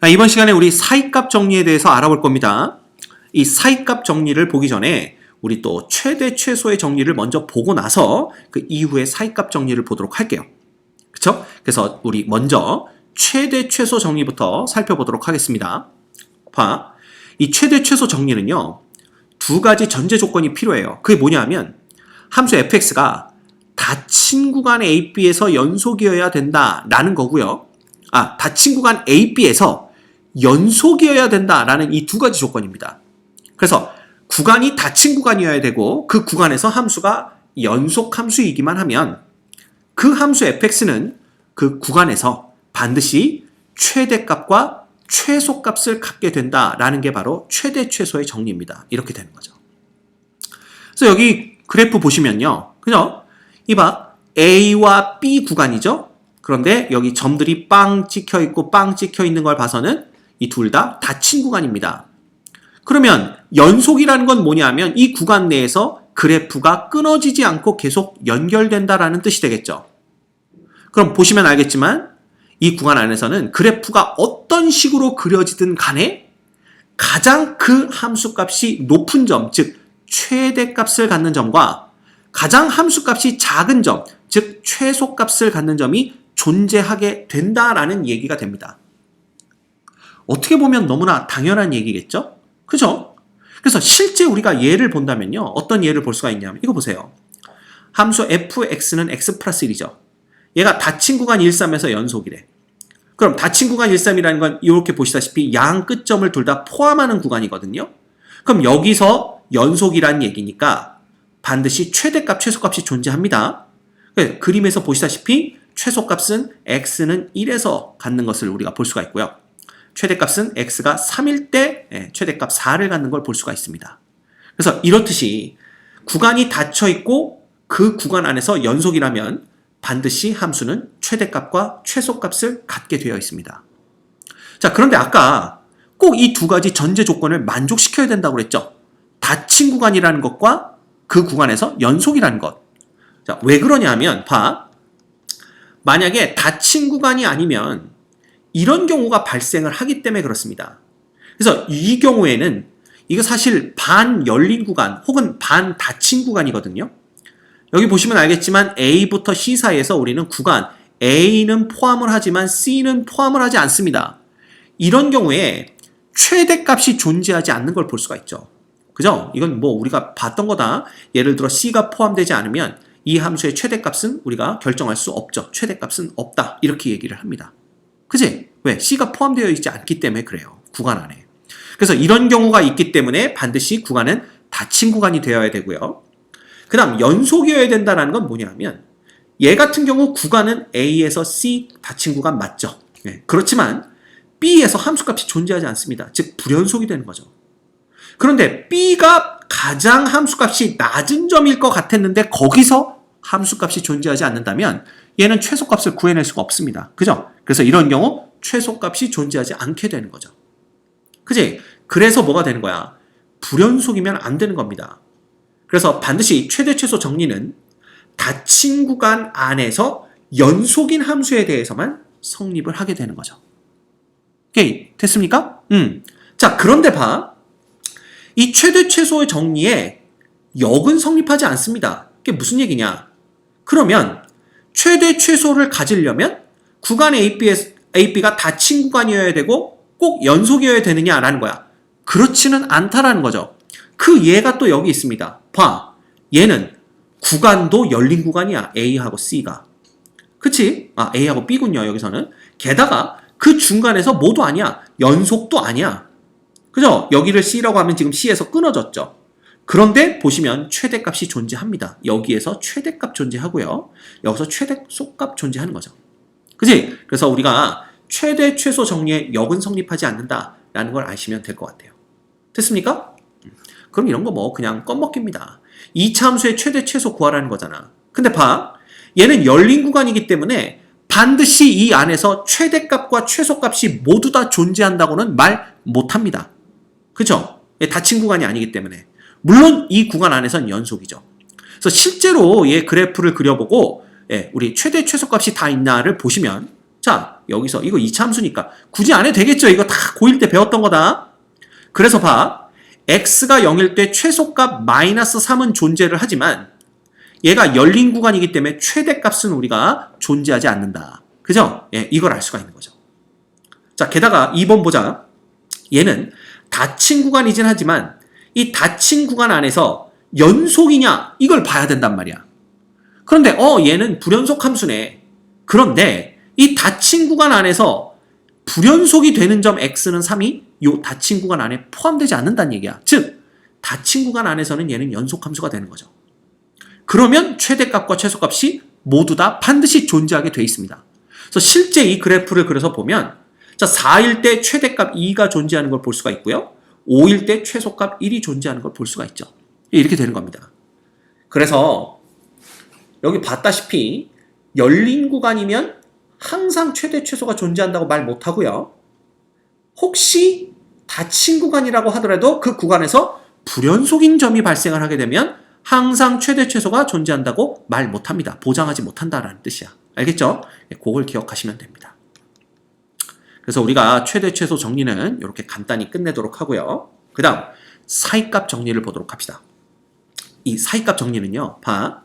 이번 시간에 우리 사이값 정리에 대해서 알아볼 겁니다. 이 사이값 정리를 보기 전에 우리 또 최대 최소의 정리를 먼저 보고 나서 그 이후에 사이값 정리를 보도록 할게요. 그쵸? 그래서 우리 먼저 최대 최소 정리부터 살펴보도록 하겠습니다. 봐. 이 최대 최소 정리는요, 두 가지 전제 조건이 필요해요. 그게 뭐냐 하면 함수 fx가 닫힌 구간 AB에서 연속이어야 된다라는 거고요. 닫힌 구간 AB에서 연속이어야 된다라는 이 두 가지 조건입니다. 그래서 구간이 닫힌 구간이어야 되고 그 구간에서 함수가 연속 함수이기만 하면 그 함수 fx는 그 구간에서 반드시 최대값과 최소값을 갖게 된다라는 게 바로 최대 최소의 정리입니다. 이렇게 되는 거죠. 그래서 여기 그래프 보시면요. 그죠? 이봐, A와 B 구간이죠? 그런데 여기 점들이 빵 찍혀 있고 빵 찍혀 있는 걸 봐서는 이 둘 다 닫힌 구간입니다. 그러면 연속이라는 건 뭐냐면 이 구간 내에서 그래프가 끊어지지 않고 계속 연결된다라는 뜻이 되겠죠. 그럼 보시면 알겠지만 이 구간 안에서는 그래프가 어떤 식으로 그려지든 간에 가장 그 함수값이 높은 점, 즉 최대값을 갖는 점과 가장 함수값이 작은 점, 즉 최소값을 갖는 점이 존재하게 된다라는 얘기가 됩니다. 어떻게 보면 너무나 당연한 얘기겠죠? 그죠? 그래서 실제 우리가 예를 본다면요. 어떤 예를 볼 수가 있냐면 이거 보세요. 함수 fx는 x 플러스 1이죠. 얘가 닫힌 구간 1, 3에서 연속이래. 그럼 닫힌 구간 1, 3이라는 건 이렇게 보시다시피 양 끝점을 둘 다 포함하는 구간이거든요. 그럼 여기서 연속이라는 얘기니까 반드시 최대값, 최소값이 존재합니다. 그림에서 보시다시피 최소값은 x는 1에서 갖는 것을 우리가 볼 수가 있고요. 최대값은 x가 3일 때 최대값 4를 갖는 걸 볼 수가 있습니다. 그래서 이렇듯이 구간이 닫혀 있고 그 구간 안에서 연속이라면 반드시 함수는 최대값과 최소값을 갖게 되어 있습니다. 자, 그런데 아까 꼭 이 두 가지 전제 조건을 만족시켜야 된다고 그랬죠. 닫힌 구간이라는 것과 그 구간에서 연속이라는 것. 자, 왜 그러냐 하면 봐. 만약에 닫힌 구간이 아니면 이런 경우가 발생을 하기 때문에 그렇습니다. 그래서 이 경우에는 이거 사실 반 열린 구간 혹은 반 닫힌 구간이거든요. 여기 보시면 알겠지만 A부터 C 사이에서 우리는 구간 A는 포함을 하지만 C는 포함을 하지 않습니다. 이런 경우에 최대값이 존재하지 않는 걸 볼 수가 있죠. 그죠? 이건 뭐 우리가 봤던 거다. 예를 들어 C가 포함되지 않으면 이 함수의 최대값은 우리가 결정할 수 없죠. 최대값은 없다. 이렇게 얘기를 합니다. 그지? 왜? C가 포함되어 있지 않기 때문에 그래요. 구간 안에. 그래서 이런 경우가 있기 때문에 반드시 구간은 닫힌 구간이 되어야 되고요. 그 다음 연속이어야 된다는 건 뭐냐면 얘 같은 경우 구간은 A에서 C 닫힌 구간 맞죠. 네. 그렇지만 B에서 함수값이 존재하지 않습니다. 즉 불연속이 되는 거죠. 그런데 B가 가장 함수값이 낮은 점일 것 같았는데 거기서 함수값이 존재하지 않는다면 얘는 최소값을 구해낼 수가 없습니다. 그죠? 그래서 이런 경우 최소값이 존재하지 않게 되는 거죠. 그지? 그래서 뭐가 되는 거야? 불연속이면 안 되는 겁니다. 그래서 반드시 최대 최소 정리는 닫힌 구간 안에서 연속인 함수에 대해서만 성립을 하게 되는 거죠. 오케이, 됐습니까? 자, 그런데 봐. 이 최대 최소의 정리에 역은 성립하지 않습니다. 그게 무슨 얘기냐? 그러면 최대 최소를 가지려면 구간 AB가 닫힌 구간이어야 되고 꼭 연속이어야 되느냐라는 거야. 그렇지는 않다라는 거죠. 그 예가 또 여기 있습니다. 봐. 얘는 구간도 열린 구간이야. A하고 C가. 그치? A하고 B군요. 여기서는. 게다가 그 중간에서 뭐도 아니야. 연속도 아니야. 그죠? 여기를 C라고 하면 지금 C에서 끊어졌죠. 그런데 보시면 최대값이 존재합니다. 여기에서 최대값 존재하고요. 여기서 최대소값 존재하는 거죠. 그치? 그래서 우리가 최대 최소 정리에 역은 성립하지 않는다라는 걸 아시면 될 것 같아요. 됐습니까? 그럼 이런 거 뭐 그냥 껌먹기입니다. 2차 함수의 최대 최소 구하라는 거잖아. 근데 봐. 얘는 열린 구간이기 때문에 반드시 이 안에서 최대값과 최소값이 모두 다 존재한다고는 말 못합니다. 그죠? 닫힌 구간이 아니기 때문에. 물론 이 구간 안에선 연속이죠. 그래서 실제로 얘 그래프를 그려보고 우리 최대 최소값이 다 있나를 보시면 자, 여기서 이거 2차 함수니까 굳이 안 해도 되겠죠? 이거 다 고1 때 배웠던 거다. 그래서 봐. x가 0일 때 최소값 마이너스 3은 존재를 하지만 얘가 열린 구간이기 때문에 최대값은 우리가 존재하지 않는다. 그죠? 예, 이걸 알 수가 있는 거죠. 자, 게다가 2번 보자. 얘는 닫힌 구간이긴 하지만 이 닫힌 구간 안에서 연속이냐 이걸 봐야 된단 말이야. 그런데 얘는 불연속 함수네. 그런데 이 닫힌 구간 안에서 불연속이 되는 점 x는 3이 요 닫힌 구간 안에 포함되지 않는다는 얘기야. 즉 닫힌 구간 안에서는 얘는 연속 함수가 되는 거죠. 그러면 최대값과 최소값이 모두 다 반드시 존재하게 돼 있습니다. 그래서 실제 이 그래프를 그려서 보면 자, 4일 때 최대값 2가 존재하는 걸 볼 수가 있고요. 5일 때 최소값 1이 존재하는 걸 볼 수가 있죠. 이렇게 되는 겁니다. 그래서 여기 봤다시피 열린 구간이면 항상 최대 최소가 존재한다고 말 못하고요. 혹시 닫힌 구간이라고 하더라도 그 구간에서 불연속인 점이 발생을 하게 되면 항상 최대 최소가 존재한다고 말 못합니다. 보장하지 못한다라는 뜻이야. 알겠죠? 그걸 기억하시면 됩니다. 그래서 우리가 최대 최소 정리는 이렇게 간단히 끝내도록 하고요. 그 다음 사이값 정리를 보도록 합시다. 이 사이값 정리는요. 봐.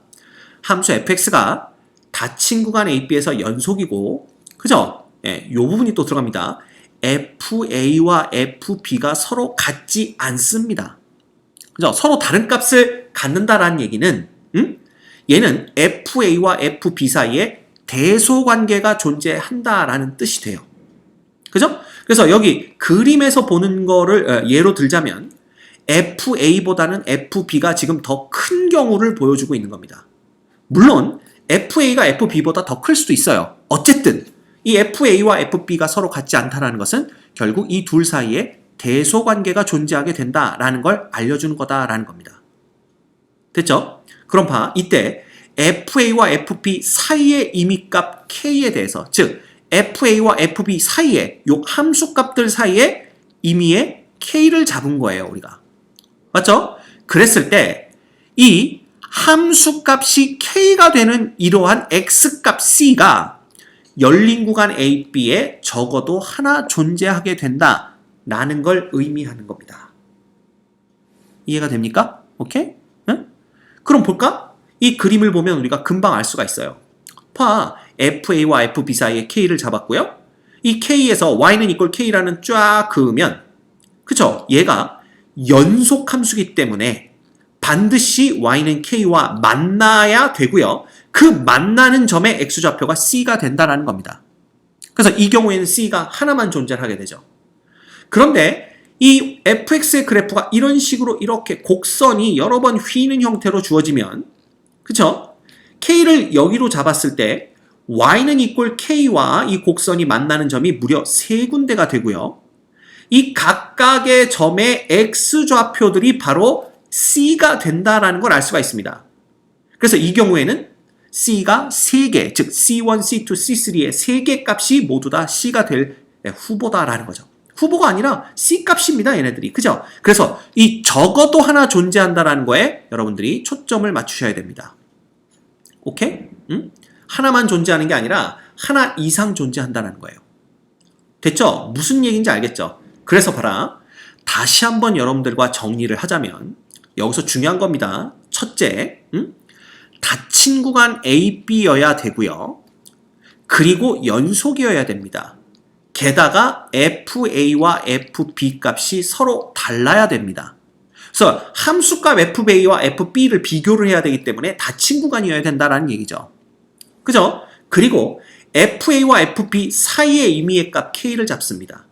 함수 fx가 닫힌 구간 AB에서 연속이고 그죠? 예, 요 부분이 또 들어갑니다. FA와 FB가 서로 같지 않습니다. 그죠? 서로 다른 값을 갖는다라는 얘기는 얘는 FA와 FB 사이에 대소관계가 존재한다라는 뜻이 돼요. 그죠? 그래서 여기 그림에서 보는 거를 예로 들자면 FA보다는 FB가 지금 더 큰 경우를 보여주고 있는 겁니다. 물론 FA가 FB보다 더 클 수도 있어요. 어쨌든 이 FA와 FB가 서로 같지 않다는 것은 결국 이 둘 사이에 대소관계가 존재하게 된다라는 걸 알려주는 거다라는 겁니다. 됐죠? 그럼 봐. 이때 FA와 FB 사이의 임의값 K에 대해서 즉 FA와 FB 사이에 요 함수값들 사이에 임의의 K를 잡은 거예요. 우리가. 맞죠? 그랬을 때 이 함수값이 K가 되는 이러한 X값 C가 열린 구간 AB에 적어도 하나 존재하게 된다라는 걸 의미하는 겁니다. 이해가 됩니까? 오케이? 응? 그럼 볼까? 이 그림을 보면 우리가 금방 알 수가 있어요. 봐. FA와 FB 사이에 K를 잡았고요. 이 K에서 Y는 이꼴 K라는 쫙 그으면 그쵸? 얘가 연속 함수기 때문에 반드시 Y는 K와 만나야 되고요. 그 만나는 점의 X좌표가 C가 된다는 겁니다. 그래서 이 경우에는 C가 하나만 존재하게 되죠. 그런데 이 fx의 그래프가 이런 식으로 이렇게 곡선이 여러 번 휘는 형태로 주어지면 그쵸? K를 여기로 잡았을 때 Y는 이꼴 K와 이 곡선이 만나는 점이 무려 3군데가 되고요. 이 각각의 점의 X좌표들이 바로 C가 된다라는 걸 알 수가 있습니다. 그래서 이 경우에는 C가 3개, 즉 C1, C2, C3의 3개 값이 모두 다 C가 될 후보다라는 거죠. 후보가 아니라 C 값입니다. 얘네들이. 그죠? 그래서 이 적어도 하나 존재한다라는 거에 여러분들이 초점을 맞추셔야 됩니다. 오케이? 응? 하나만 존재하는 게 아니라 하나 이상 존재한다는 거예요. 됐죠? 무슨 얘기인지 알겠죠? 그래서 봐라. 다시 한번 여러분들과 정리를 하자면 여기서 중요한 겁니다. 첫째, 닫힌 구간 AB여야 되고요. 그리고 연속이어야 됩니다. 게다가 FA와 FB 값이 서로 달라야 됩니다. 그래서 함수값 FA와 FB를 비교를 해야 되기 때문에 닫힌 구간이어야 된다는 얘기죠. 그죠? 그리고 FA와 FB 사이의 임의의 값 K를 잡습니다.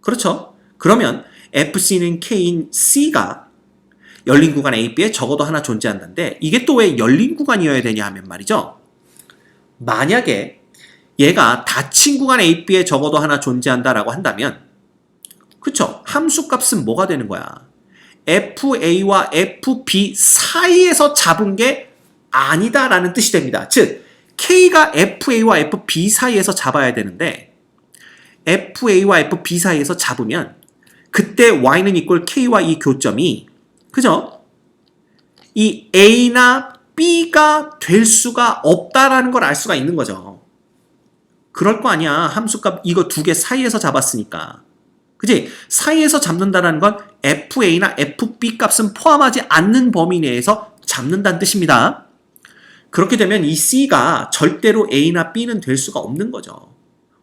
그렇죠? 그러면 FC는 K인 C가 열린 구간 AB에 적어도 하나 존재한다는데 이게 또 왜 열린 구간이어야 되냐 하면 말이죠. 만약에 얘가 닫힌 구간 AB에 적어도 하나 존재한다라고 한다면 그쵸? 함수값은 뭐가 되는 거야? FA와 FB 사이에서 잡은 게 아니다라는 뜻이 됩니다. 즉 K가 FA와 FB 사이에서 잡아야 되는데 FA와 FB 사이에서 잡으면 그때 Y는 이꼴 K와 이 교점이 그죠? 이 A나 B가 될 수가 없다라는 걸 알 수가 있는 거죠. 그럴 거 아니야. 함수값 이거 두 개 사이에서 잡았으니까. 그지? 사이에서 잡는다는 건 FA나 FB 값은 포함하지 않는 범위 내에서 잡는다는 뜻입니다. 그렇게 되면 이 C가 절대로 A나 B는 될 수가 없는 거죠.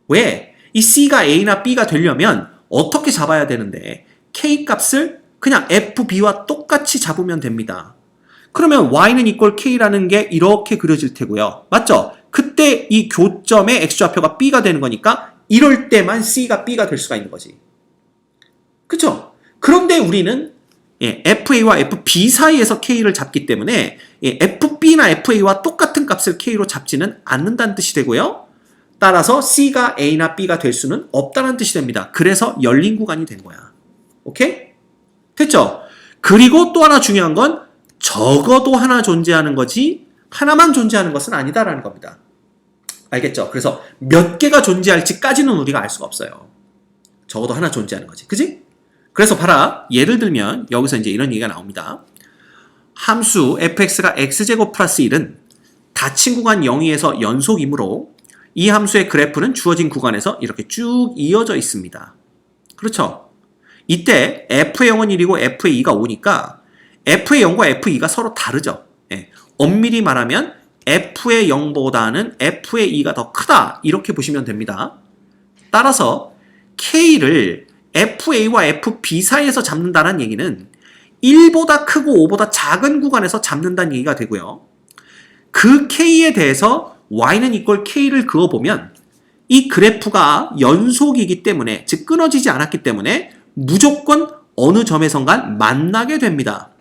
왜? 이 C가 A나 B가 되려면 어떻게 잡아야 되는데 K 값을 그냥 FB와 똑같이 잡으면 됩니다. 그러면 Y는 equal K라는 게 이렇게 그려질 테고요. 맞죠? 그때 이 교점의 X좌표가 B가 되는 거니까 이럴 때만 C가 B가 될 수가 있는 거지. 그쵸? 그런데 우리는 FA와 FB 사이에서 K를 잡기 때문에 FB나 FA와 똑같은 값을 K로 잡지는 않는다는 뜻이 되고요. 따라서 C가 A나 B가 될 수는 없다는 뜻이 됩니다. 그래서 열린 구간이 된 거야. 오케이? 됐죠? 그리고 또 하나 중요한 건 적어도 하나 존재하는 거지 하나만 존재하는 것은 아니다라는 겁니다. 알겠죠? 그래서 몇 개가 존재할지까지는 우리가 알 수가 없어요. 적어도 하나 존재하는 거지. 그지? 그래서 봐라. 예를 들면 여기서 이제 이런 얘기가 나옵니다. 함수 fx가 x제곱 플러스 1은 닫힌 구간 0에서 연속이므로 이 함수의 그래프는 주어진 구간에서 이렇게 쭉 이어져 있습니다. 그렇죠? 이때 f의 0은 1이고 f의 2가 5니까 f의 0과 f의 2가 서로 다르죠. 엄밀히 말하면 f의 0보다는 f의 2가 더 크다. 이렇게 보시면 됩니다. 따라서 k를 FA와 FB 사이에서 잡는다는 얘기는 1보다 크고 5보다 작은 구간에서 잡는다는 얘기가 되고요. 그 K에 대해서 Y는 equal K를 그어보면 이 그래프가 연속이기 때문에, 즉 끊어지지 않았기 때문에 무조건 어느 점에선간 만나게 됩니다.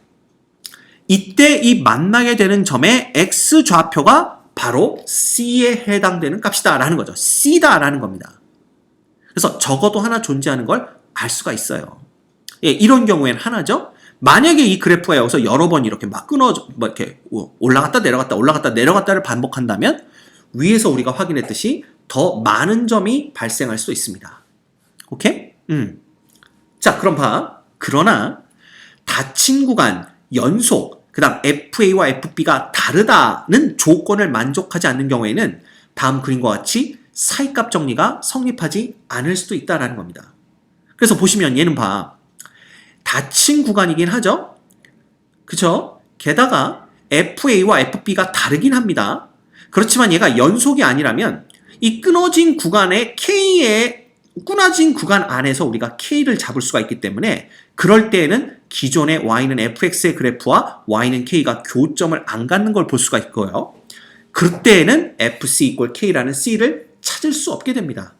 이때 이 만나게 되는 점의 X좌표가 바로 C에 해당되는 값이다 라는 거죠. C다 라는 겁니다. 그래서 적어도 하나 존재하는 걸 알 수가 있어요. 이런 경우에는 하나죠. 만약에 이 그래프가 여기서 여러 번 이렇게 막 이렇게 올라갔다 내려갔다 올라갔다 내려갔다를 반복한다면 위에서 우리가 확인했듯이 더 많은 점이 발생할 수 있습니다. 오케이? 자, 그럼 봐. 그러나 닫힌 구간, 연속, 그 다음 FA와 FB가 다르다는 조건을 만족하지 않는 경우에는 다음 그림과 같이 사이값 정리가 성립하지 않을 수도 있다는 겁니다. 그래서 보시면 얘는 봐. 닫힌 구간이긴 하죠? 그쵸? 게다가 FA와 FB가 다르긴 합니다. 그렇지만 얘가 연속이 아니라면 이 끊어진 구간의 끊어진 구간 안에서 우리가 K를 잡을 수가 있기 때문에 그럴 때에는 기존의 Y는 fx의 그래프와 Y는 K가 교점을 안 갖는 걸 볼 수가 있고요. 그때에는 FC equal K라는 C를 찾을 수 없게 됩니다.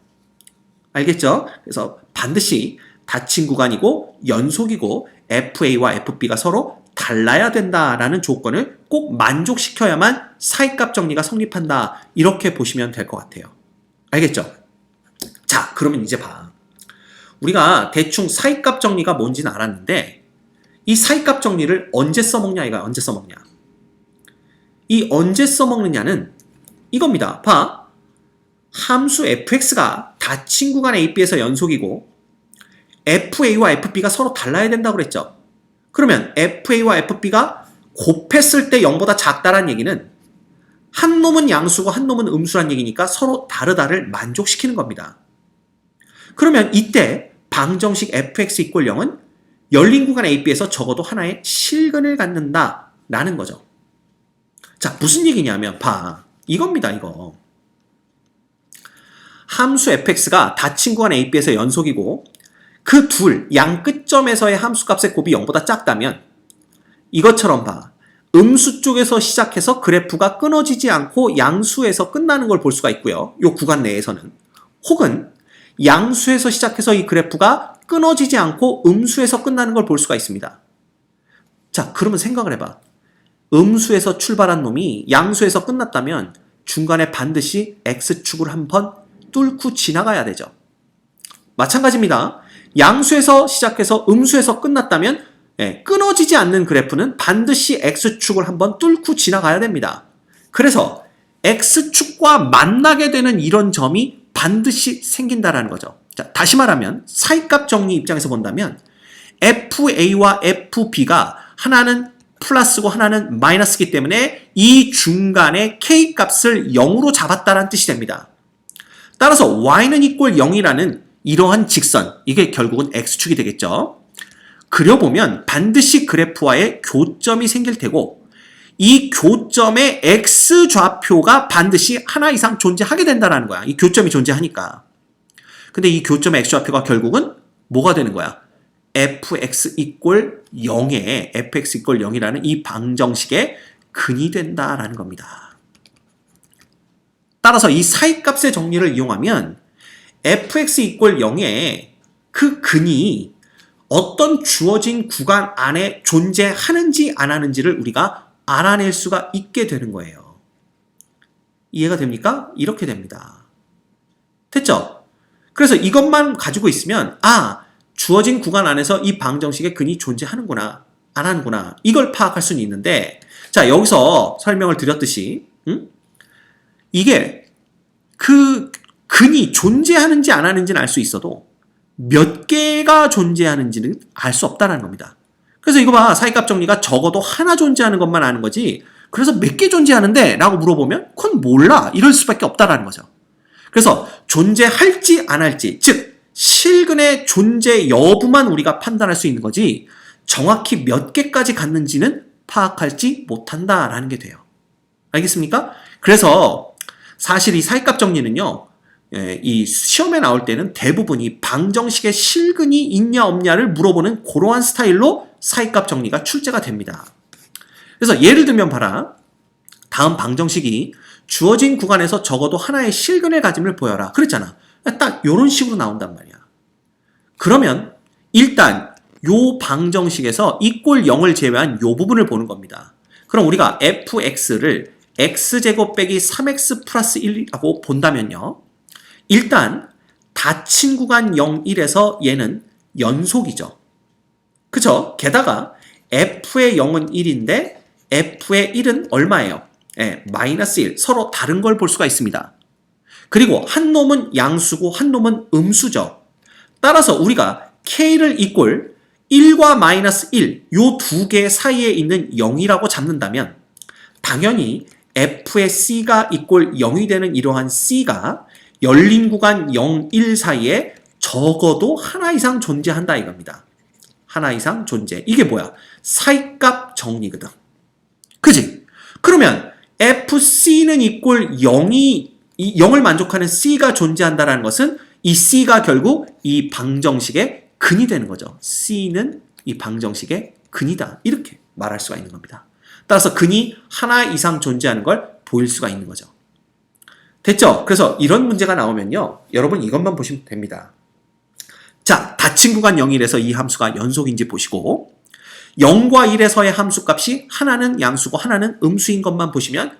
알겠죠? 그래서 반드시 닫힌 구간이고 연속이고 FA와 FB가 서로 달라야 된다라는 조건을 꼭 만족시켜야만 사이값 정리가 성립한다. 이렇게 보시면 될 것 같아요. 알겠죠? 자, 그러면 이제 봐. 우리가 대충 사이값 정리가 뭔지는 알았는데 이 사이값 정리를 언제 써먹냐 이거야. 언제 써먹냐. 이 언제 써먹느냐는 이겁니다. 봐. 함수 fx가 닫힌 구간 AB에서 연속이고 FA와 FB가 서로 달라야 된다고 그랬죠. 그러면 FA와 FB가 곱했을 때 0보다 작다는 얘기는 한 놈은 양수고 한 놈은 음수란 얘기니까 서로 다르다를 만족시키는 겁니다. 그러면 이때 방정식 fx equal 0은 열린 구간 AB에서 적어도 하나의 실근을 갖는다라는 거죠. 자, 무슨 얘기냐면 봐. 이겁니다. 이거. 함수 fx가 닫힌 구간 AB에서 연속이고 그 둘 양 끝점에서의 함수값의 곱이 0보다 작다면 이것처럼 봐. 음수 쪽에서 시작해서 그래프가 끊어지지 않고 양수에서 끝나는 걸 볼 수가 있고요. 이 구간 내에서는. 혹은 양수에서 시작해서 이 그래프가 끊어지지 않고 음수에서 끝나는 걸 볼 수가 있습니다. 자, 그러면 생각을 해봐. 음수에서 출발한 놈이 양수에서 끝났다면 중간에 반드시 x축을 한번 뚫고 지나가야 되죠. 마찬가지입니다. 양수에서 시작해서 음수에서 끝났다면 끊어지지 않는 그래프는 반드시 x축을 한번 뚫고 지나가야 됩니다. 그래서 x축과 만나게 되는 이런 점이 반드시 생긴다라는 거죠. 자, 다시 말하면 사이값 정리 입장에서 본다면 FA와 FB가 하나는 플러스고 하나는 마이너스이기 때문에 이 중간에 K값을 0으로 잡았다는 뜻이 됩니다. 따라서 y는 equal 0이라는 이러한 직선, 이게 결국은 x축이 되겠죠. 그려보면 반드시 그래프와의 교점이 생길 테고 이 교점의 x좌표가 반드시 하나 이상 존재하게 된다는 거야. 이 교점이 존재하니까. 근데 이 교점의 x좌표가 결국은 뭐가 되는 거야? fx equal 0에 fx equal 0이라는 이 방정식의 근이 된다라는 겁니다. 따라서 이 사이값의 정리를 이용하면 fx equal 0에 그 근이 어떤 주어진 구간 안에 존재하는지 안 하는지를 우리가 알아낼 수가 있게 되는 거예요. 이해가 됩니까? 이렇게 됩니다. 됐죠? 그래서 이것만 가지고 있으면 주어진 구간 안에서 이 방정식의 근이 존재하는구나, 안 하는구나, 이걸 파악할 수는 있는데, 자, 여기서 설명을 드렸듯이 이게 그 근이 존재하는지 안 하는지는 알 수 있어도 몇 개가 존재하는지는 알 수 없다는 겁니다. 그래서 이거 봐, 사이값 정리가 적어도 하나 존재하는 것만 아는 거지, 그래서 몇 개 존재하는데? 라고 물어보면 그건 몰라, 이럴 수밖에 없다라는 거죠. 그래서 존재할지 안 할지, 즉 실근의 존재 여부만 우리가 판단할 수 있는 거지 정확히 몇 개까지 갔는지는 파악할지 못한다라는 게 돼요. 알겠습니까? 그래서 사실 이 사이값 정리는요, 이 시험에 나올 때는 대부분 이 방정식의 실근이 있냐 없냐를 물어보는 그러한 스타일로 사이값 정리가 출제가 됩니다. 그래서 예를 들면 봐라. 다음 방정식이 주어진 구간에서 적어도 하나의 실근의 가짐을 보여라. 그랬잖아. 딱 이런 식으로 나온단 말이야. 그러면 일단 요 방정식에서 equal 0을 제외한 요 부분을 보는 겁니다. 그럼 우리가 fx를 x제곱 빼기 3x 플러스 1이라고 본다면요. 일단 닫힌 구간 0, 1에서 얘는 연속이죠. 그쵸? 게다가 f의 0은 1인데 f의 1은 얼마예요? 마이너스 1. 서로 다른 걸 볼 수가 있습니다. 그리고 한 놈은 양수고 한 놈은 음수죠. 따라서 우리가 k를 equal 1과 마이너스 1, 요 두 개 사이에 있는 0이라고 잡는다면 당연히 f의 c가 equal 0이 되는 이러한 c가 열린 구간 0, 1 사이에 적어도 하나 이상 존재한다 이겁니다. 하나 이상 존재. 이게 뭐야? 사이값 정리거든. 그지? 그러면 fc는 equal 0을 만족하는 c가 존재한다는 것은 이 c가 결국 이 방정식의 근이 되는 거죠. c는 이 방정식의 근이다. 이렇게 말할 수가 있는 겁니다. 따라서 근이 하나 이상 존재하는 걸 보일 수가 있는 거죠. 됐죠? 그래서 이런 문제가 나오면요, 여러분 이것만 보시면 됩니다. 자, 닫힌 구간 0일에서 이 함수가 연속인지 보시고 0과 1에서의 함수값이 하나는 양수고 하나는 음수인 것만 보시면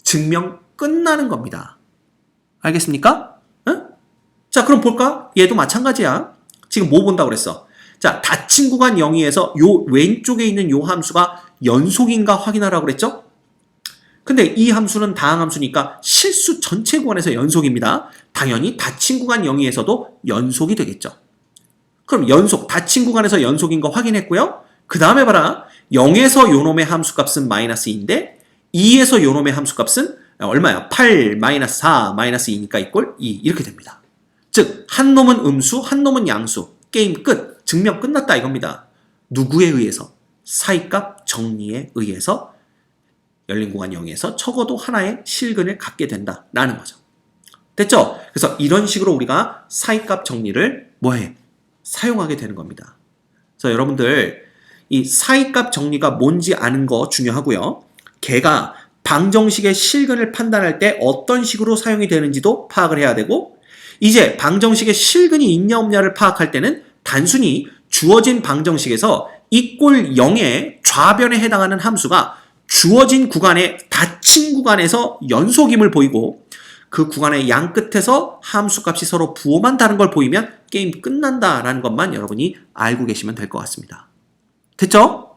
증명 끝나는 겁니다. 알겠습니까? 응? 자, 그럼 볼까? 얘도 마찬가지야. 지금 뭐 본다고 그랬어? 자, 닫힌 구간 0에서 요 왼쪽에 있는 요 함수가 연속인가 확인하라고 그랬죠? 근데 이 함수는 다항함수니까 실수 전체 구간에서 연속입니다. 당연히 닫힌 구간 0에서도 연속이 되겠죠. 그럼 연속, 닫힌 구간에서 연속인 거 확인했고요. 그 다음에 봐라. 0에서 요놈의 함수값은 마이너스 2인데 2에서 요놈의 함수값은 얼마야? 8, 마이너스 4, 마이너스 2니까 이꼴 2 이렇게 됩니다. 즉, 한 놈은 음수, 한 놈은 양수. 게임 끝. 증명 끝났다 이겁니다. 누구에 의해서? 사이값 정리에 의해서 열린 구간 0에서 적어도 하나의 실근을 갖게 된다라는 거죠. 됐죠? 그래서 이런 식으로 우리가 사이값 정리를 뭐해? 사용하게 되는 겁니다. 그래서 여러분들 이 사이값 정리가 뭔지 아는 거 중요하고요. 걔가 방정식의 실근을 판단할 때 어떤 식으로 사용이 되는지도 파악을 해야 되고, 이제 방정식의 실근이 있냐 없냐를 파악할 때는 단순히 주어진 방정식에서 equal 0의 좌변에 해당하는 함수가 주어진 구간에 닫힌 구간에서 연속임을 보이고 그 구간의 양 끝에서 함수값이 서로 부호만 다른 걸 보이면 게임 끝난다라는 것만 여러분이 알고 계시면 될 것 같습니다. 됐죠?